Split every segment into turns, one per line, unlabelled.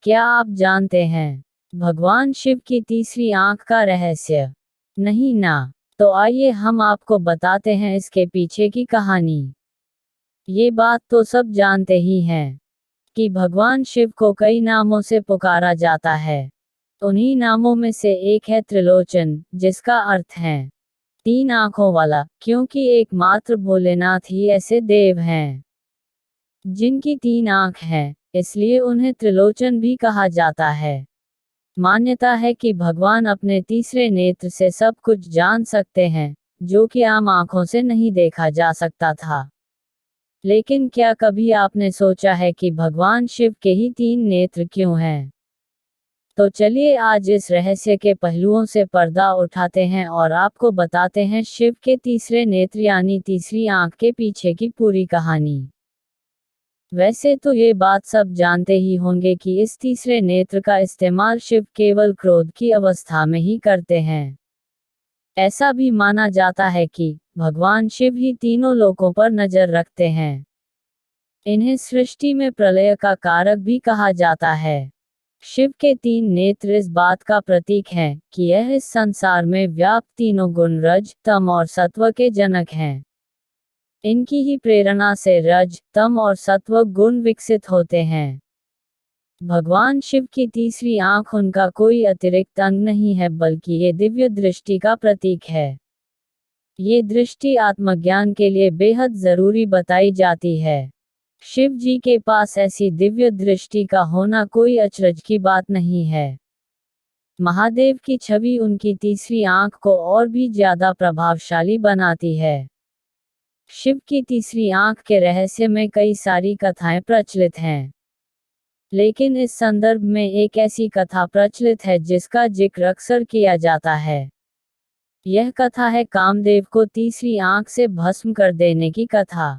क्या आप जानते हैं भगवान शिव की तीसरी आंख का रहस्य? नहीं ना? तो आइए हम आपको बताते हैं इसके पीछे की कहानी। ये बात तो सब जानते ही हैं कि भगवान शिव को कई नामों से पुकारा जाता है। उन्हीं नामों में से एक है त्रिलोचन, जिसका अर्थ है तीन आंखों वाला, क्योंकि एकमात्र भोलेनाथ ही ऐसे देव हैं जिनकी तीन आंख हैं, इसलिए उन्हें त्रिलोचन भी कहा जाता है। मान्यता है कि भगवान अपने तीसरे नेत्र से सब कुछ जान सकते हैं, जो कि आम आंखों से नहीं देखा जा सकता था। लेकिन क्या कभी आपने सोचा है कि भगवान शिव के ही तीन नेत्र क्यों हैं? तो चलिए आज इस रहस्य के पहलुओं से पर्दा उठाते हैं और आपको बताते हैं शिव के तीसरे नेत्र यानी तीसरी आंख के पीछे की पूरी कहानी। वैसे तो ये बात सब जानते ही होंगे कि इस तीसरे नेत्र का इस्तेमाल शिव केवल क्रोध की अवस्था में ही करते हैं। ऐसा भी माना जाता है कि भगवान शिव ही तीनों लोकों पर नजर रखते हैं। इन्हें सृष्टि में प्रलय का कारक भी कहा जाता है। शिव के तीन नेत्र इस बात का प्रतीक हैं कि यह इस संसार में व्याप्त तीनों गुण रज, तम और सत्व के जनक हैं। इनकी ही प्रेरणा से रज, तम और सत्व गुण विकसित होते हैं। भगवान शिव की तीसरी आंख उनका कोई अतिरिक्त अंग नहीं है, बल्कि ये दिव्य दृष्टि का प्रतीक है। ये दृष्टि आत्मज्ञान के लिए बेहद जरूरी बताई जाती है। शिव जी के पास ऐसी दिव्य दृष्टि का होना कोई अचरज की बात नहीं है। महादेव की छवि उनकी तीसरी आंख को और भी ज्यादा प्रभावशाली बनाती है। शिव की तीसरी आंख के रहस्य में कई सारी कथाएं प्रचलित हैं, लेकिन इस संदर्भ में एक ऐसी कथा प्रचलित है जिसका जिक्र अक्सर किया जाता है। यह कथा है कामदेव को तीसरी आंख से भस्म कर देने की कथा।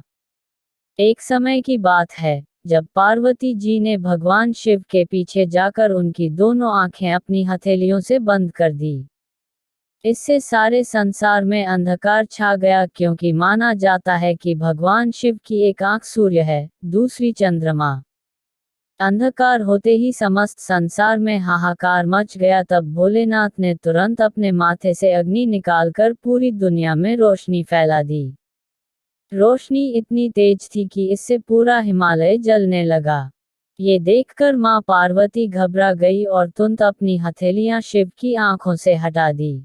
एक समय की बात है जब पार्वती जी ने भगवान शिव के पीछे जाकर उनकी दोनों आंखें अपनी हथेलियों से बंद कर दी। इससे सारे संसार में अंधकार छा गया, क्योंकि माना जाता है कि भगवान शिव की एक आंख सूर्य है, दूसरी चंद्रमा। अंधकार होते ही समस्त संसार में हाहाकार मच गया। तब भोलेनाथ ने तुरंत अपने माथे से अग्नि निकालकर पूरी दुनिया में रोशनी फैला दी। रोशनी इतनी तेज थी कि इससे पूरा हिमालय जलने लगा। ये देखकर मां पार्वती घबरा गई और तुरंत अपनी हथेलियां शिव की आंखों से हटा दी।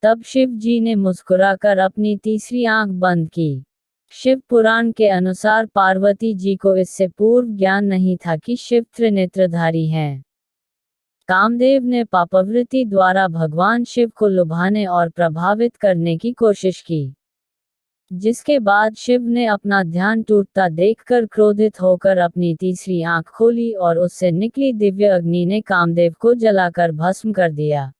तब शिव जी ने मुस्कुराकर अपनी तीसरी आंख बंद की। शिव पुराण के अनुसार पार्वती जी को इससे पूर्व ज्ञान नहीं था कि शिव त्रिनेत्रधारी हैं। कामदेव ने पापवृत्ति द्वारा भगवान शिव को लुभाने और प्रभावित करने की कोशिश की, जिसके बाद शिव ने अपना ध्यान टूटता देखकर क्रोधित होकर अपनी तीसरी आंख खोली और उससे निकली दिव्य अग्नि ने कामदेव को जलाकर भस्म कर दिया।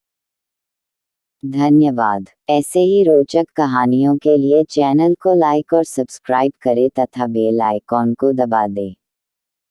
धन्यवाद। ऐसे ही रोचक कहानियों के लिए चैनल को लाइक और सब्सक्राइब करें तथा बेल आइकॉन को दबा दें।